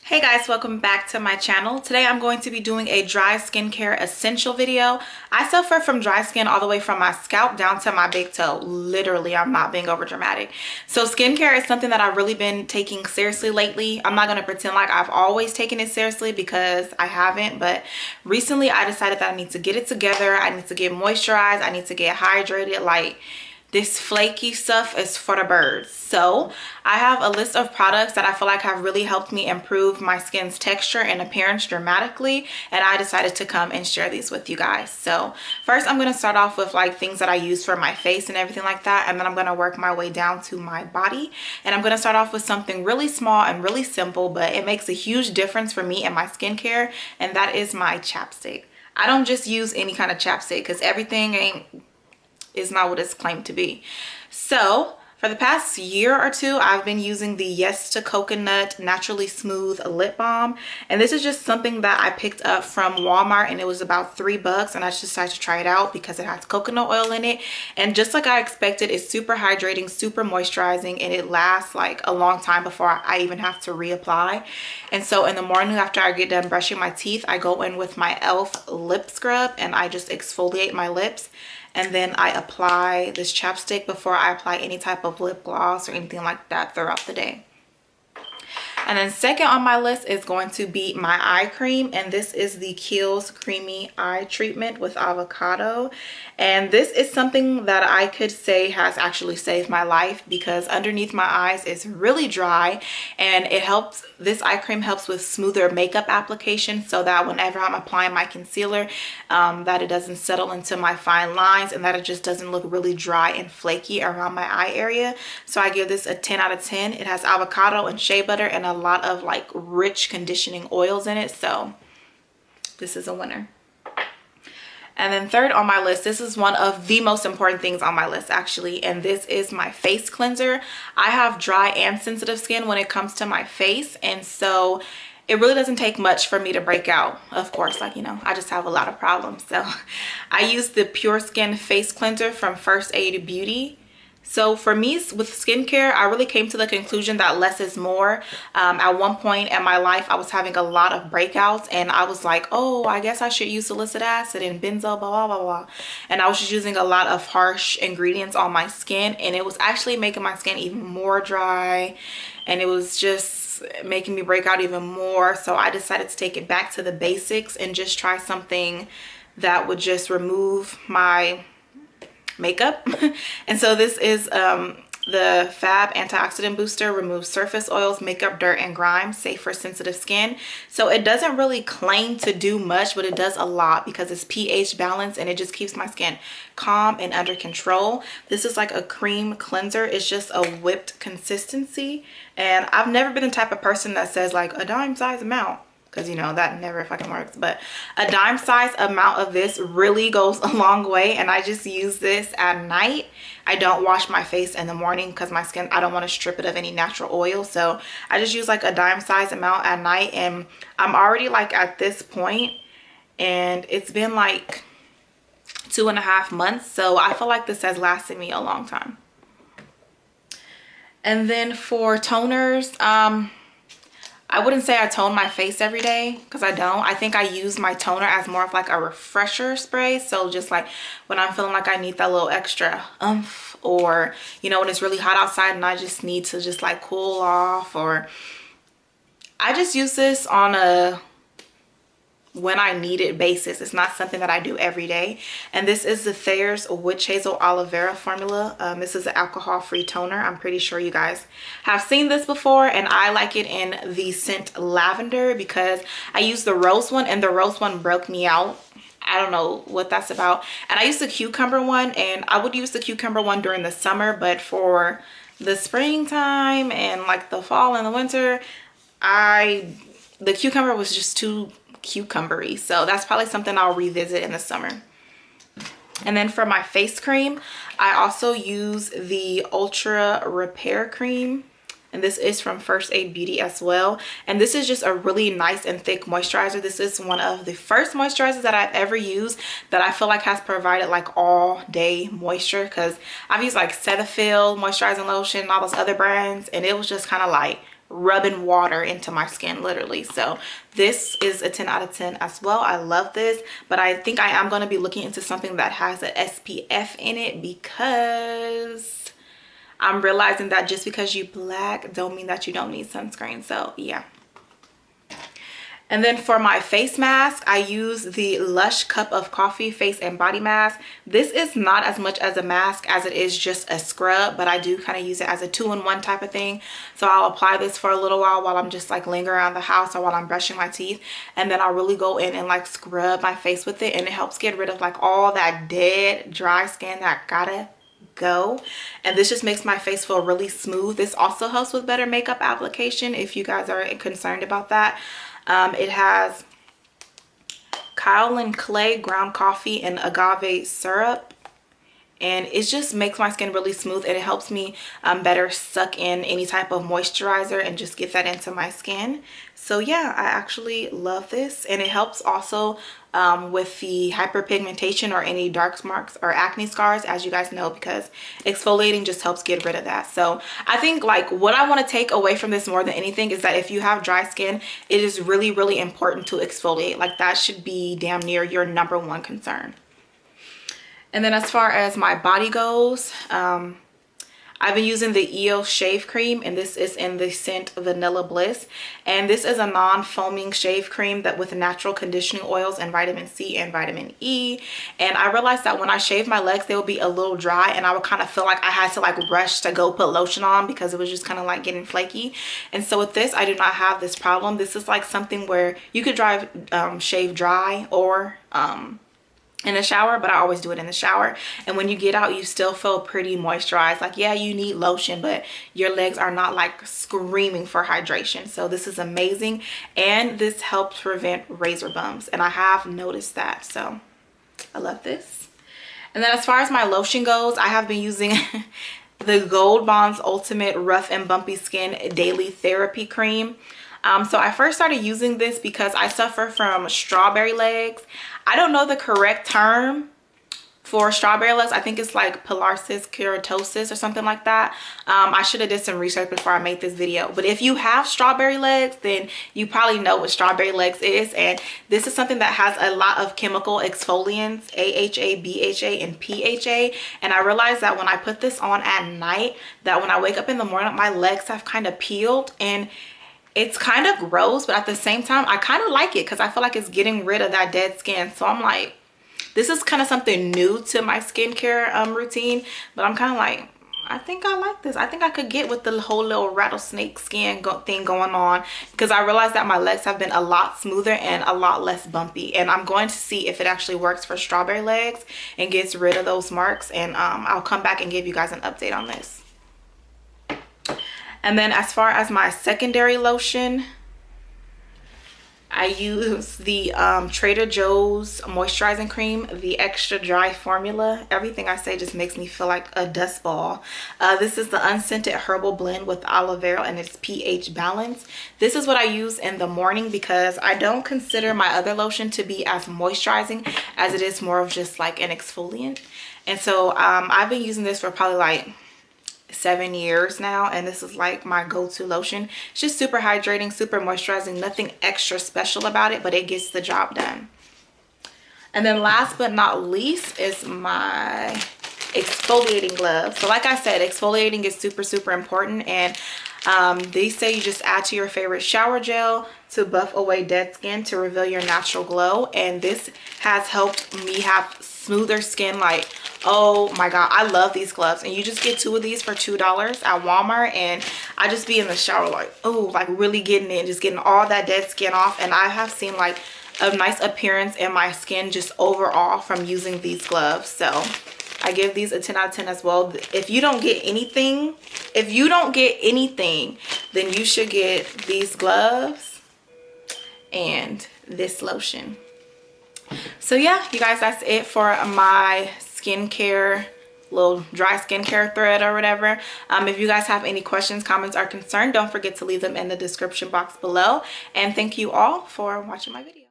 Hey guys, welcome back to my channel. Today I'm going to be doing a dry skincare essential video. I suffer from dry skin all the way from my scalp down to my big toe. Literally, I'm not being over dramatic. So skincare is something that I've really been taking seriously lately. I'm not going to pretend like I've always taken it seriously because I haven't, but recently I decided that I need to get it together. I need to get moisturized. I need to get hydrated. Like, this flaky stuff is for the birds. So I have a list of products that I feel like have really helped me improve my skin's texture and appearance dramatically, and I decided to come and share these with you guys. So first I'm going to start off with like things that I use for my face and everything like that, and then I'm going to work my way down to my body. And I'm going to start off with something really small and really simple, but it makes a huge difference for me and my skincare, and that is my chapstick. I don't just use any kind of chapstick because everything is not what it's claimed to be. So for the past year or two, I've been using the Yes to Coconut Naturally Smooth Lip Balm. And this is just something that I picked up from Walmart, and it was about $3, and I just decided to try it out because it has coconut oil in it. And just like I expected, it's super hydrating, super moisturizing, and it lasts like a long time before I even have to reapply. And so in the morning after I get done brushing my teeth, I go in with my e.l.f. lip scrub and I just exfoliate my lips. And then I apply this chapstick before I apply any type of lip gloss or anything like that throughout the day. And then second on my list is going to be my eye cream, and this is the Kiehls Creamy Eye Treatment with Avocado. And this is something that I could say has actually saved my life because underneath my eyes is really dry, and it helps. This eye cream helps with smoother makeup application so that whenever I'm applying my concealer, that it doesn't settle into my fine lines and that it just doesn't look really dry and flaky around my eye area. So I give this a 10 out of 10. It has avocado and shea butter and a lot of like rich conditioning oils in it, so this is a winner. And then third on my list, this is one of the most important things on my list actually, and this is my face cleanser. I have dry and sensitive skin when it comes to my face, and so it really doesn't take much for me to break out. Of course, like, you know, I just have a lot of problems. So I use the Pure Skin face cleanser from First Aid Beauty. So for me with skincare, I really came to the conclusion that less is more. At one point in my life, I was having a lot of breakouts, and I was like, oh, I guess I should use salicylic acid and benzo, blah, blah, blah, blah. And I was just using a lot of harsh ingredients on my skin, and it was actually making my skin even more dry, and it was just making me break out even more. So I decided to take it back to the basics and just try something that would just remove my makeup. And so this is the Fab Antioxidant Booster. Removes surface oils, makeup, dirt, and grime, safe for sensitive skin. So it doesn't really claim to do much, but it does a lot because it's pH balanced, and it just keeps my skin calm and under control. This is like a cream cleanser. It's just a whipped consistency, and I've never been the type of person that says like a dime size amount, because you know that never fucking works, but a dime size amount of this really goes a long way. And I just use this at night. I don't wash my face in the morning because my skin, I don't want to strip it of any natural oil, so I just use like a dime size amount at night. And I'm already like at this point, and it's been like 2.5 months, so I feel like this has lasted me a long time. And then for toners, I wouldn't say I tone my face every day because I don't. I think I use my toner as more of like a refresher spray. So just like when I'm feeling like I need that little extra oomph, or you know, when it's really hot outside and I just need to just like cool off, or I just use this on a when I need it basis. It's not something that I do every day. And this is the Thayers Witch Hazel Aloe Vera formula. This is an alcohol-free toner. I'm pretty sure you guys have seen this before, and I like it in the scent Lavender because I used the rose one, and the rose one broke me out. I don't know what that's about. And I used the cucumber one, and I would use the cucumber one during the summer, but for the springtime and like the fall and the winter, the cucumber was just too cucumbery, so that's probably something I'll revisit in the summer. And then for my face cream, I also use the Ultra Repair Cream, and this is from First Aid Beauty as well. And this is just a really nice and thick moisturizer. This is one of the first moisturizers that I've ever used that I feel like has provided like all day moisture, because I've used like Cetaphil moisturizing lotion and all those other brands, and it was just kind of like rubbing water into my skin, literally. So this is a 10 out of 10 as well. I love this, but I think I am going to be looking into something that has an SPF in it, because I'm realizing that just because you black don't mean that you don't need sunscreen. So yeah. And then for my face mask, I use the Lush Cup of Coffee face and body mask. This is not as much as a mask as it is just a scrub, but I do kind of use it as a two-in-one type of thing. So I'll apply this for a little while I'm just like lingering around the house or while I'm brushing my teeth, and then I'll really go in and like scrub my face with it, and it helps get rid of like all that dead dry skin that gotta go. And this just makes my face feel really smooth. This also helps with better makeup application if you guys are concerned about that. It has kaolin clay, ground coffee, and agave syrup, and it just makes my skin really smooth, and it helps me better suck in any type of moisturizer and just get that into my skin. So yeah, I actually love this, and it helps also with the hyperpigmentation or any dark marks or acne scars, as you guys know, because exfoliating just helps get rid of that. So I think like what I want to take away from this more than anything is that if you have dry skin, it is really, really important to exfoliate. Like that should be damn near your #1 concern. And then as far as my body goes, I've been using the Eos Shave Cream, and this is in the scent Vanilla Bliss. And this is a non-foaming shave cream that with natural conditioning oils and vitamin C and vitamin E. And I realized that when I shave my legs, they would be a little dry, and I would kind of feel like I had to like rush to go put lotion on because it was just kind of like getting flaky. And so with this, I do not have this problem. This is like something where you could shave dry or in the shower, but I always do it in the shower. And when you get out, you still feel pretty moisturized. Like, yeah, you need lotion, but your legs are not like screaming for hydration. So this is amazing, and this helps prevent razor bumps, and I have noticed that. So I love this. And then as far as my lotion goes, I have been using the Gold Bond's Ultimate Rough and Bumpy Skin Daily Therapy Cream. So I first started using this because I suffer from strawberry legs. I don't know the correct term for strawberry legs. I think it's like pilarsis keratosis or something like that. I should have did some research before I made this video. But if you have strawberry legs, then you probably know what strawberry legs is. And this is something that has a lot of chemical exfoliants, AHA, BHA, and PHA. And I realized that when I put this on at night, that when I wake up in the morning, my legs have kind of peeled, and it's kind of gross, but at the same time, I kind of like it because I feel like it's getting rid of that dead skin. So I'm like, this is kind of something new to my skincare routine, but I'm kind of like, I think I like this. I think I could get with the whole little rattlesnake skin thing going on, because I realized that my legs have been a lot smoother and a lot less bumpy. And I'm going to see if it actually works for strawberry legs and gets rid of those marks. And I'll come back and give you guys an update on this. And then as far as my secondary lotion, I use the Trader Joe's moisturizing cream, the extra dry formula. Everything I say just makes me feel like a dust ball. This is the unscented herbal blend with aloe vera, and it's pH balanced. This is what I use in the morning because I don't consider my other lotion to be as moisturizing as it is more of just like an exfoliant. And so I've been using this for probably like 7 years now, and this is like my go-to lotion. It's just super hydrating, super moisturizing, nothing extra special about it, but it gets the job done. And then last but not least is my exfoliating gloves. So like I said, exfoliating is super important, and they say you just add to your favorite shower gel to buff away dead skin to reveal your natural glow. And this has helped me have smoother skin. Like, oh my god, I love these gloves. And you just get 2 of these for $2 at Walmart, and I just be in the shower like, oh, like really getting in, just getting all that dead skin off. And I have seen like a nice appearance in my skin just overall from using these gloves. So I give these a 10 out of 10 as well. If you don't get anything, then you should get these gloves and this lotion. So yeah, you guys, that's it for my skincare, little dry skincare thread or whatever. If you guys have any questions, comments, or concern, don't forget to leave them in the description box below. And thank you all for watching my video.